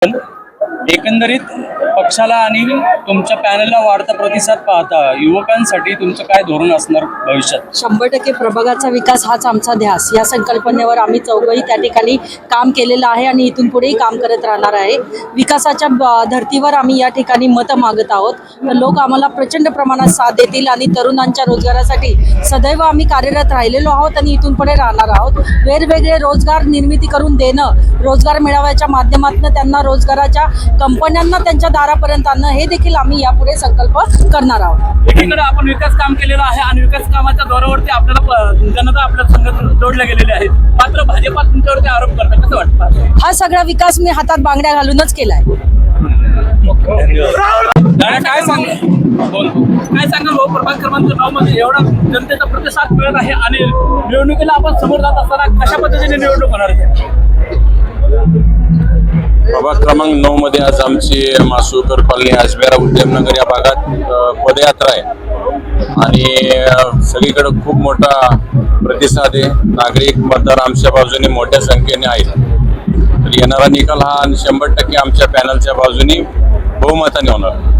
एकंदरीत पक्षाला आणि तुमच्या पॅनलला वाढता प्रतिसाद पाहता युवकांसाठी तुमचं काय धोरण असणार भविष्यात? 100% प्रभागाचा विकास हाच आमचा ध्यास या संकल्पनेवर आम्ही चौघही त्या ठिकाणी काम केलेलं आहे आणि इथून पुढेही काम करत राहणार आहे। विकासाच्या धर्तीवर आम्ही या ठिकाणी मतं मागत आहोत, तर लोक आम्हाला प्रचंड प्रमाणात साथ देतील आणि तरुणांच्या रोजगारासाठी सदैव आम्ही कार्यरत राहिलेलो आहोत आणि इथून पुढे राहणार आहोत। वेगवेगळे रोजगार निर्मिती करून देणं, रोजगार मेळाव्याच्या माध्यमातून त्यांना रोजगाराच्या कंपन्यांना त्यांच्या दारापर्यंत आणणं, हे देखील आम्ही यापुढे संकल्प करणार आहोत। एकीकडे आपण विकास काम केलेलं आहे आणि विकास कामाच्या जोरावरती आपल्याला जनता आपल्या संघ जोडल्या गेलेल्या आहेत, मात्र भाजपा तुमच्यावरती आरोप करतात, कसं वाटतं? हा सगळा विकास मी हातात बांगड्या घालूनच केलाय। काय सांगा भाऊ, प्रभाग क्रमांक 9 मध्ये एवढा जनतेचा प्रतिसाद मिळत आहे आणि निवडणुकीला आपण समोर जात असताना कशा पद्धतीने निवडणूक होणार आहे? प्रभाग क्रमांक 9 मध्ये आज आमची मासुकर कॉलनी, आजबेरा, उद्यमनगर या भागात पदयात्रा आहे आणि सगळीकडे खूप मोठा प्रतिसाद आहे। नागरिक मतदार आमच्या बाजूने मोठ्या संख्येने आहेत, तर येणारा निकाल हा 100% आमच्या पॅनलच्या बाजूने बहुमताने होणार।